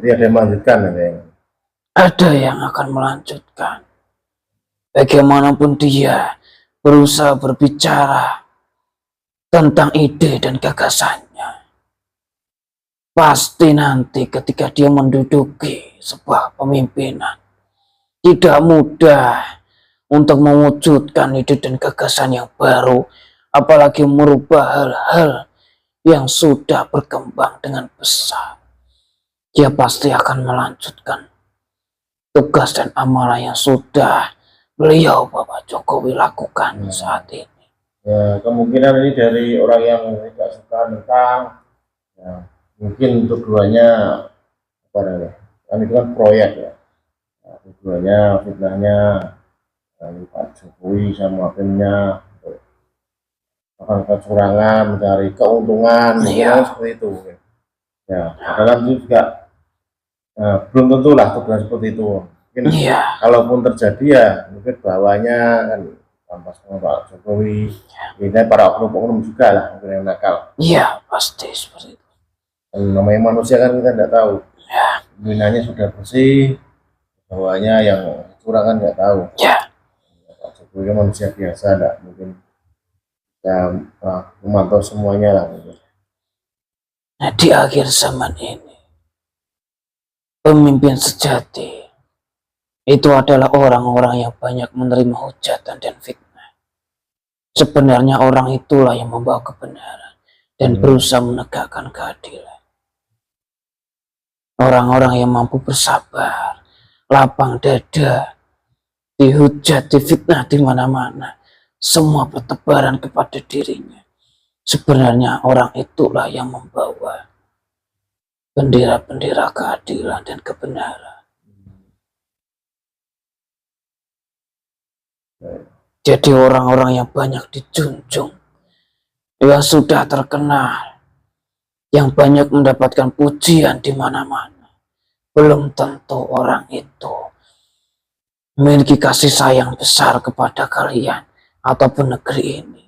Jadi ada yang melanjutkan ya. Ada yang akan melanjutkan. Bagaimanapun dia berusaha berbicara tentang ide dan gagasannya, pasti nanti ketika dia menduduki sebuah pemimpinan, tidak mudah untuk mewujudkan ide dan gagasan yang baru, apalagi merubah hal-hal yang sudah berkembang dengan pesat. Dia pasti akan melanjutkan tugas dan amalan yang sudah beliau Bapak Jokowi lakukan saat ini. Ya, kemungkinan ini dari orang yang tidak suka tentang, ya, mungkin tujuannya apa namanya? Kan itu kan proyek ya. Nah, tujuannya fitnahnya dari Pak Jokowi sama timnya akan kecurangan, mencari keuntungan, Iya. seperti itu. Ya, padahal itu juga belum tentu lah tugas seperti itu. Mungkin kalaupun terjadi ya mungkin bawahnya kan tanpa sama Pak Jokowi, ini para oknum-oknum juga lah mungkin yang nakal. Iya, pasti seperti itu. Dan namanya manusia kan kita tidak tahu. Pimpinannya sudah bersih, bawahnya yang curang kan nggak tahu. Pak Jokowi manusia biasa, tidak mungkin ya memantau semuanya lah. Nah, di akhir zaman ini, pemimpin sejati itu adalah orang-orang yang banyak menerima hujatan dan fitnah. Sebenarnya orang itulah yang membawa kebenaran dan berusaha menegakkan keadilan. Orang-orang yang mampu bersabar, lapang dada, dihujat, difitnah di mana-mana, semua bertebaran kepada dirinya. Sebenarnya orang itulah yang membawa bendera-bendera keadilan dan kebenaran. Jadi orang-orang yang banyak dijunjung, yang sudah terkenal, yang banyak mendapatkan pujian di mana-mana, belum tentu orang itu memiliki kasih sayang besar kepada kalian ataupun negeri ini.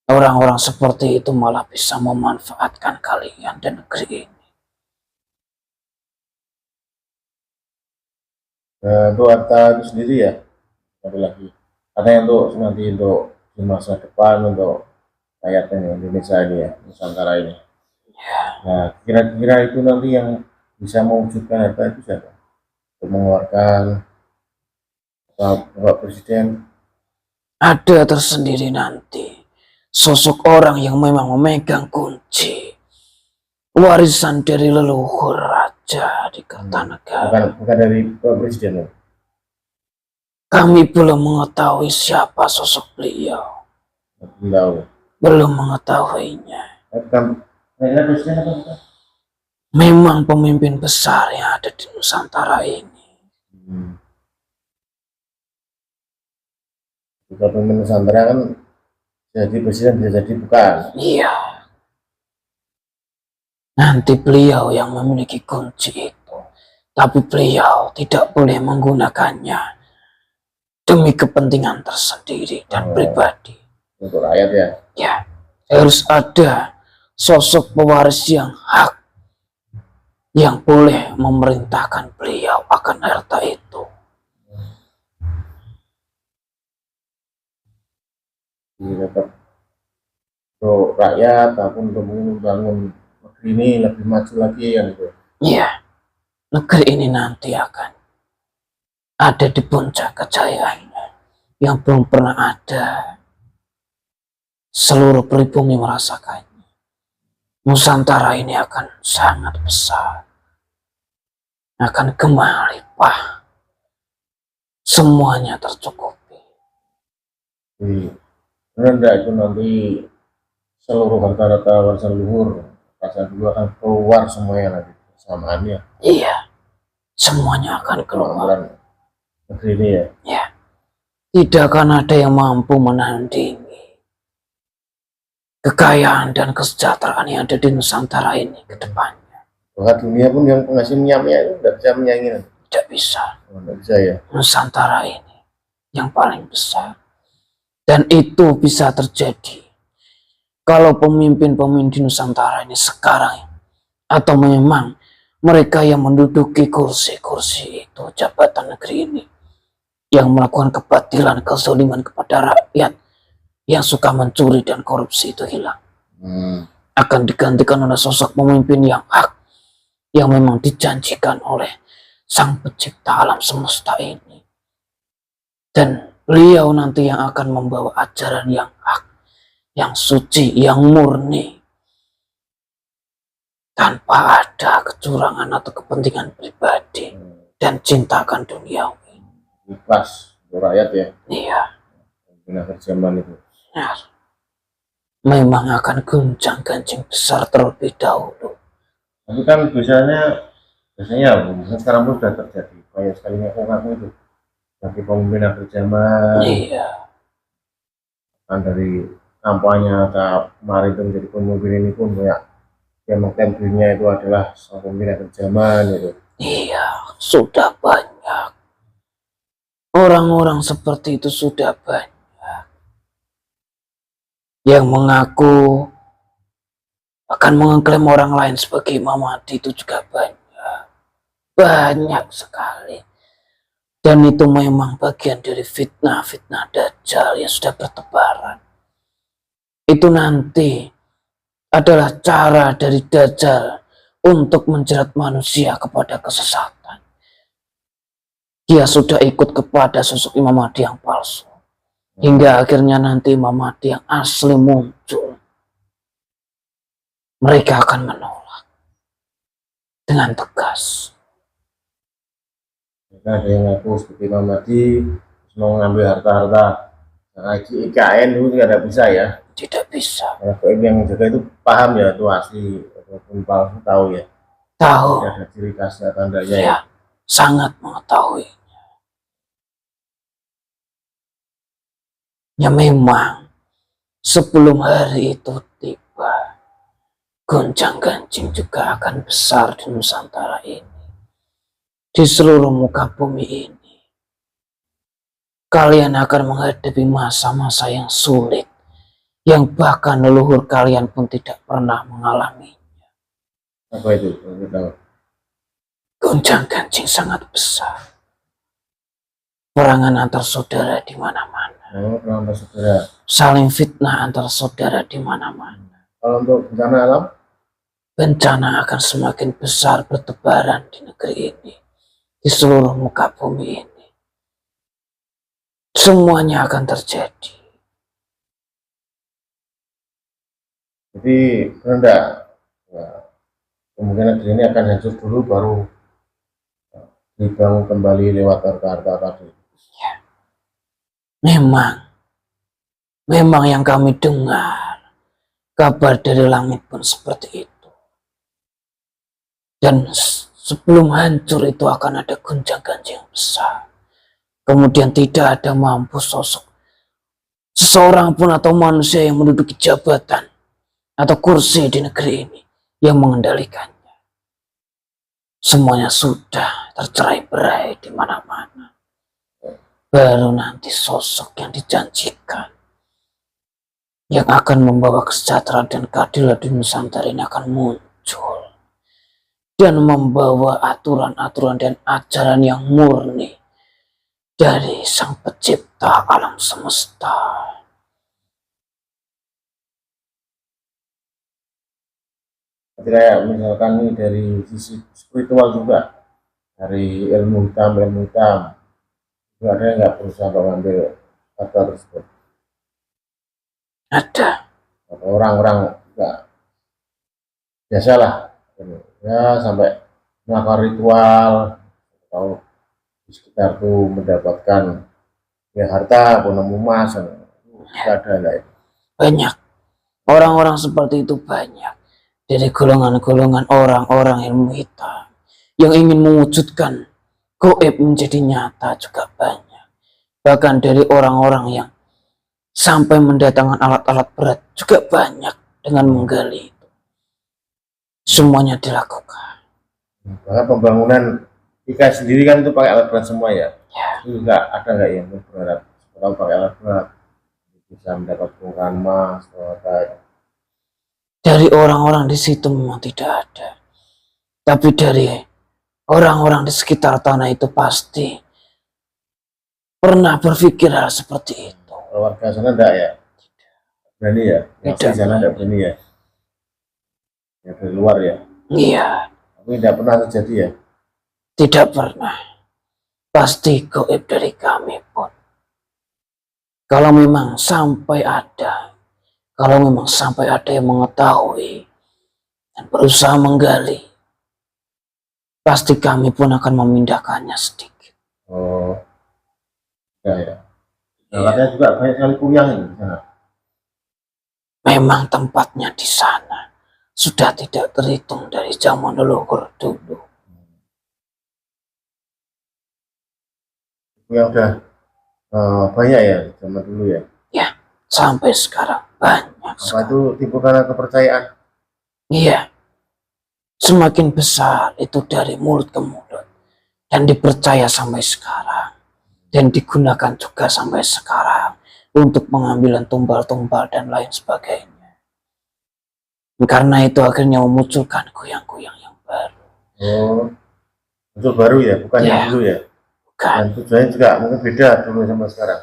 Orang-orang seperti itu malah bisa memanfaatkan kalian dan negeri ini. Untuk harta itu sendiri ya, ada lagi. Ada yang untuk nanti untuk di masa depan untuk rakyatnya Indonesia ini ya, Nusantara ini. Nah, kira-kira itu nanti yang bisa mewujudkan harta itu siapa? Untuk mengeluarkan Bapak Presiden. Ada tersendiri nanti sosok orang yang memang memegang kunci warisan dari leluhur raja di Kertanegara. Bukan dari Bapak Presiden. Kami belum mengetahui siapa sosok beliau. Belum mengetahuinya. Memang pemimpin besar yang ada di Nusantara ini. Jika pemimpin Nusantara kan jadi presiden, bisa jadi bukan. Iya. Nanti beliau yang memiliki kunci itu. Tapi beliau tidak boleh menggunakannya demi kepentingan tersendiri dan pribadi. Untuk rakyat ya? Ya, harus ada sosok pewaris yang hak yang boleh memerintahkan beliau akan harta itu. Dapat untuk rakyat ataupun untuk membangun negeri ini lebih maju lagi kan itu. Iya, negeri ini nanti akan ada di puncak kejayaannya yang belum pernah ada. Seluruh pribumi merasakannya. Nusantara ini akan sangat besar, akan gemah limpah, semuanya tercukupi. Rendah itu nanti seluruh harta-harta warisan luhur rasa dulu akan keluar semuanya nanti bersamaannya. Iya, semuanya akan keluar. Negeri ini ya. Ya, tidak akan ada yang mampu menandingi kekayaan dan kesejahteraan yang ada di Nusantara ini ke depannya. Bahkan dunia pun yang penghasil minyaknya itu tidak bisa menyaingi. Tidak bisa. Tidak bisa ya. Nusantara ini yang paling besar. Dan itu bisa terjadi kalau pemimpin-pemimpin Nusantara ini sekarang atau memang mereka yang menduduki kursi-kursi itu, jabatan negeri ini, yang melakukan kebatilan, kezaliman kepada rakyat, yang suka mencuri dan korupsi itu hilang. Akan digantikan oleh sosok pemimpin yang hak, yang memang dijanjikan oleh Sang Pencipta alam semesta ini. Dan beliau nanti yang akan membawa ajaran yang hak, yang suci, yang murni, tanpa ada kecurangan atau kepentingan pribadi dan cinta akan duniawi. Ikhlas untuk rakyat ya. Iya. Pemimpin akhir zaman itu. Nah, memang akan gonjang-ganjing besar terlebih dahulu. Tapi kan biasanya sekarang pun sudah terjadi banyak sekali ngaku-ngaku itu bagi pemimpin akhir zaman. Iya. Kan dari kampanye atau kemarin itu menjadi pemimpin ini pun banyak yang mengklaim dirinya itu adalah seorang pemimpin akhir zaman gitu. Iya, sudah banyak. Orang-orang seperti itu sudah banyak. Yang mengaku akan mengklaim orang lain sebagai Imam Mahdi itu juga banyak. Banyak sekali. Dan itu memang bagian dari fitnah-fitnah Dajjal yang sudah bertebaran. Itu nanti adalah cara dari Dajjal untuk menjerat manusia kepada kesesatan. Dia sudah ikut kepada sosok Imam Mahdi yang palsu. Hingga akhirnya nanti Imam Mahdi yang asli muncul. Mereka akan menolak dengan tegas. Ada yang ngaku seperti Imam Mahdi mau ngambil harta-harta haji IKN itu tidak bisa ya. Tidak bisa. Kalau yang jaga itu paham ya itu asli ataupun palsu tahu ya. Tahu. Ada ciri khasnya tandanya Ya, ya. sangat mengetahui. Ya memang sebelum hari itu tiba, gonjang-ganjing juga akan besar di Nusantara ini, di seluruh muka bumi ini. Kalian akan menghadapi masa-masa yang sulit, yang bahkan leluhur kalian pun tidak pernah mengalami. Apa itu? Gonjang-ganjing sangat besar. Perangan antar saudara di mana-mana. Perangan saudara. Saling fitnah antar saudara di mana-mana. Kalau untuk bencana alam? Bencana akan semakin besar bertebaran di negeri ini, di seluruh muka bumi ini. Semuanya akan terjadi. Jadi rendah. Ya, kemungkinan negeri ini akan hancur dulu baru dibangun kembali lewat harta-harta tadi. Ya. Memang yang kami dengar, kabar dari langit pun seperti itu. Dan sebelum hancur itu akan ada gonjang-ganjing besar. Kemudian tidak ada mampu sosok seseorang pun atau manusia yang menduduki jabatan atau kursi di negeri ini yang mengendalikannya. Semuanya sudah tercerai-berai di mana-mana. Baru nanti sosok yang dijanjikan, yang akan membawa kesejahteraan dan keadilan di Nusantara ini akan muncul. Dan membawa aturan-aturan dan ajaran yang murni dari Sang Pencipta alam semesta. Kayak misalkan ini dari sisi spiritual juga, dari ilmu hitam itu ada yang nggak berusaha mengambil harta tersebut? Ada. Atau orang-orang nggak biasalah ya sampai melakukan ritual atau di sekitar itu mendapatkan ya harta pun emas ada lah itu. Banyak orang-orang seperti itu, banyak dari golongan-golongan orang-orang ilmu hitam yang ingin mewujudkan gaib menjadi nyata juga banyak. Bahkan dari orang-orang yang sampai mendatangkan alat-alat berat juga banyak dengan menggali itu. Semuanya dilakukan. Bahkan pembangunan IKN sendiri kan itu pakai alat berat semua ya. Itu juga ada nggak yang berharap kalau pakai alat berat bisa mendapat bongkahan emas atau apa? Dari orang-orang di situ memang tidak ada. Tapi dari orang-orang di sekitar tanah itu pasti pernah berpikir hal seperti itu. Warga sana enggak ya? Berani ya? Yang Tidak. di sana enggak berani ya? Ya dari luar ya? Iya, Tapi enggak pernah terjadi ya? tidak pernah. Pasti gaib dari kami pun. Kalau memang sampai ada yang mengetahui dan berusaha menggali, pasti kami pun akan memindahkannya sedikit. Oh, ya. Nah, katanya juga banyak sekali kuyang ini di sana. Memang tempatnya di sana sudah tidak terhitung dari zaman leluhur dulu. Kuyang udah banyak ya zaman dulu ya. Ya, sampai sekarang banyak Apa sekali. itu tipu karena kepercayaan? Iya, semakin besar itu dari mulut ke mulut dan dipercaya sampai sekarang dan digunakan juga sampai sekarang untuk pengambilan tumbal-tumbal dan lain sebagainya. Karena itu akhirnya memunculkan kuyang-kuyang yang baru. Oh, itu baru ya, bukan yang Ya, dulu ya. bukan. Dan tujuannya juga mungkin beda dulu sama sekarang.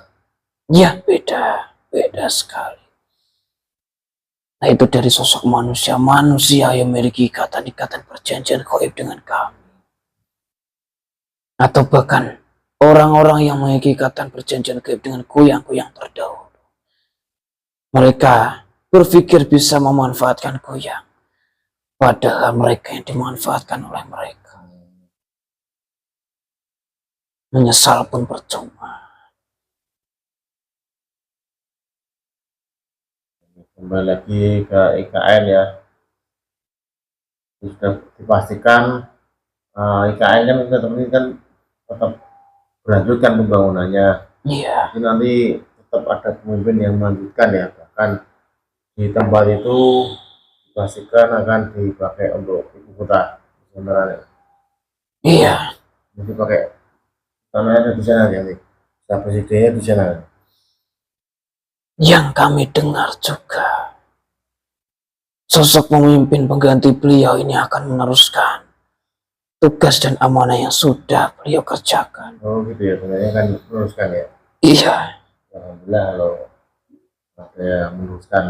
Ya, beda sekali. Nah, itu dari sosok manusia yang memiliki ikatan-ikatan perjanjian gaib dengan kami. Atau bahkan orang-orang yang memiliki ikatan perjanjian gaib dengan kuyang-kuyang terdahulu. Mereka berpikir bisa memanfaatkan kuyang, padahal mereka yang dimanfaatkan oleh mereka. Menyesal pun percuma. Kembali lagi ke IKN ya. Sudah dipastikan IKN kan tetap berlanjutkan pembangunannya. Iya, Jadi nanti tetap ada pemimpin yang melanjutkan ya. Bahkan di tempat itu dipastikan akan dipakai untuk ibu kota sebenarnya. iya. Jadi pakai tanahnya di sana nanti. Presidennya di sana. Yang kami dengar juga, sosok pemimpin pengganti beliau ini akan meneruskan tugas dan amanah yang sudah beliau kerjakan. Oh gitu ya, sebenarnya kan meneruskan ya. Iya, Alhamdulillah kalau ada yang meneruskan.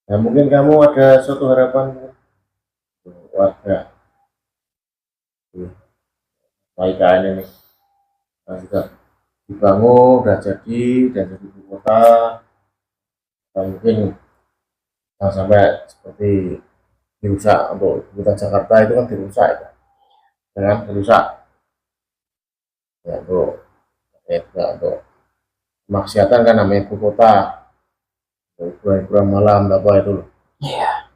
Nah, mungkin kamu ada suatu harapan warga IKN ini. Nah, sudah dibangun, sudah jadi dan jadi ibu kota. Nah, mungkin sampai seperti dirusak untuk ibu kota Jakarta itu kan dirusak ya kan, dirusak ya untuk kemaksiatan kan namanya ibu kota, hiburan malam apa itu loh. iya.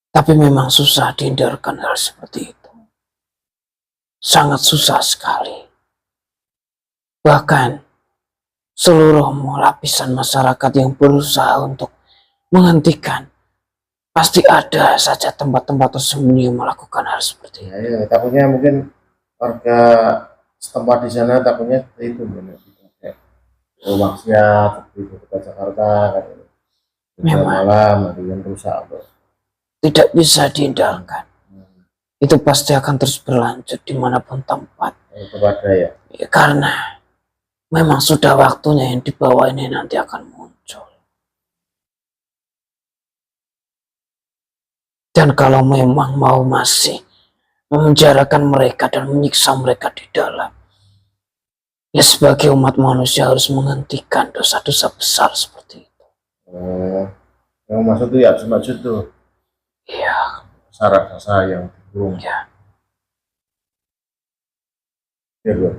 Tapi memang susah dihindarkan hal seperti itu. Sangat susah sekali. Bahkan seluruh lapisan masyarakat yang berusaha untuk menghentikan, pasti ada saja tempat-tempat tersembunyi yang melakukan hal seperti itu. Ya, takutnya mungkin warga setempat di sana takutnya itu benar maksiat di ibu kota Jakarta kan, hiburan Memang malam nanti yang rusak tuh. tidak bisa dihindarkan. Itu pasti akan terus berlanjut dimanapun tempat. Itu ada ya. Ya, karena memang sudah waktunya yang di bawah ini nanti akan muncul. Dan kalau memang mau masih memenjarakan mereka dan menyiksa mereka di dalam, ya sebagai umat manusia harus menghentikan dosa-dosa besar seperti itu. Yang maksud tuh ya maksud tuh Iya, rasa yang dikurung ya. ya bro.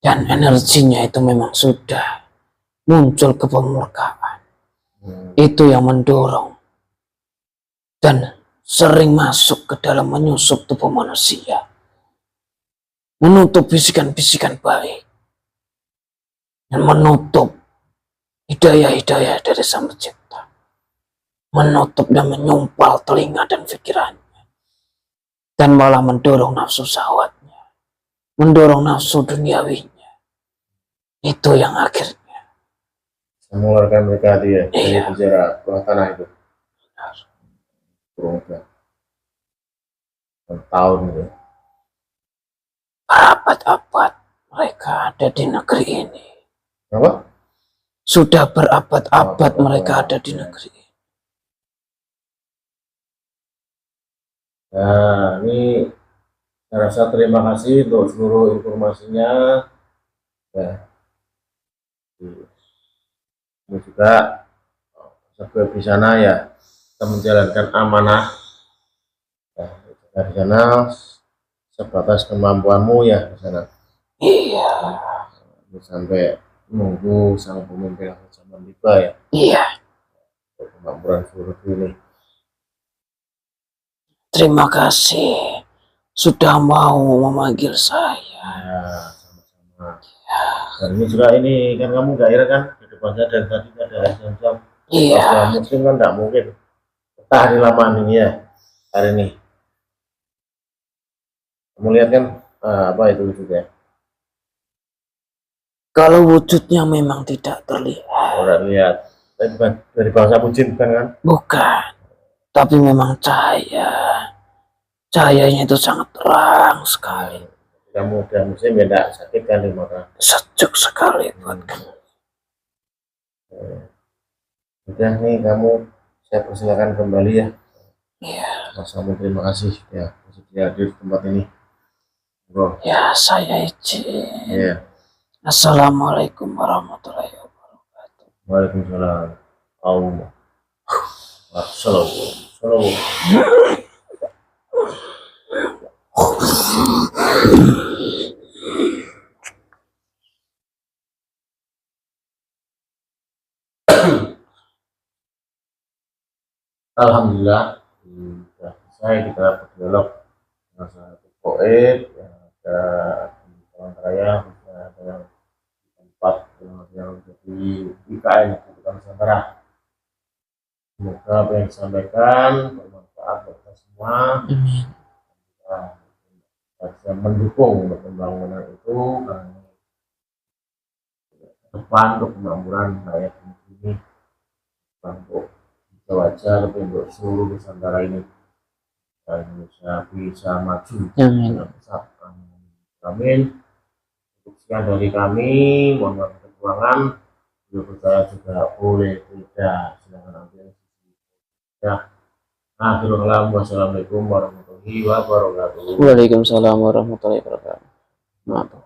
Dan energinya itu memang sudah muncul kepemurkaan. Itu yang mendorong dan sering masuk ke dalam menyusup tubuh manusia, menutup bisikan-bisikan baik dan menutup hidayah-hidayah dari Sang Pencipta, menutup dan menyumpal telinga dan pikirannya, dan malah mendorong nafsu syahwatnya, mendorong nafsu duniawinya. Itu yang akhirnya mengeluarkan mereka dia dari Iya. penjara bawah tanah itu kurang lebih tahun gitu. Berabad-abad mereka ada di negeri ini. Apa? Sudah berabad-abad Berabad-abad, mereka ada di ya. negeri ini. Nah, ini saya rasa terima kasih untuk seluruh informasinya. Ya, ini juga sebab di sana ya kita menjalankan amanah. Ya, di sana sebatas kemampuanmu ya di sana. Iya, Sampai menunggu sang pemimpin zaman tiba ya. iya. Untuk kemakmuran seluruh dunia. Terima kasih sudah mau memanggil saya. Ya, sama-sama. Dan ini juga ini kan kamu nggak ira kan di depannya dan tadi ada jam-jam. Iya, Kalau muslim kan nggak mungkin betah di lamaan ini ya hari ini. Kamu lihat kan apa itu juga? kalau wujudnya memang tidak terlihat. Orang lihat, tapi bukan dari bangsa jin bukan kan? Bukan, tapi memang cahayanya itu sangat terang sekali. Kamu udah muslim ya nggak sakit kan di mata? Sejuk sekali buat kamu. Udah nih kamu saya persilakan kembali ya. Iya, Mas, terima kasih ya sudah hadir di tempat ini. Bro. ya saya izin. Iya. Assalamualaikum warahmatullahi wabarakatuh. Waalaikumsalam. Allah. Assalamualaikum. Alhamdulillah sudah selesai kita berdialog dengan salah satu poet yang ada di Palangkaraya, ada yang di tempat yang jadi IKN Kota Nusantara. Semoga apa yang disampaikan bermanfaat buat kita semua. Kita bisa mendukung untuk pembangunan itu karena depan untuk kemakmuran rakyat ini untuk wajah lebih untuk seluruh Nusantara ini. Indonesia bisa maju dengan pesat. Amin. Untuk sekian dari kami, mohon maaf kekurangan. Kalau saya juga boleh tidak, silakan ambil. Ya, wassalamualaikum warahmatullahi wabarakatuh. Waalaikumsalam warahmatullahi wabarakatuh. Maaf.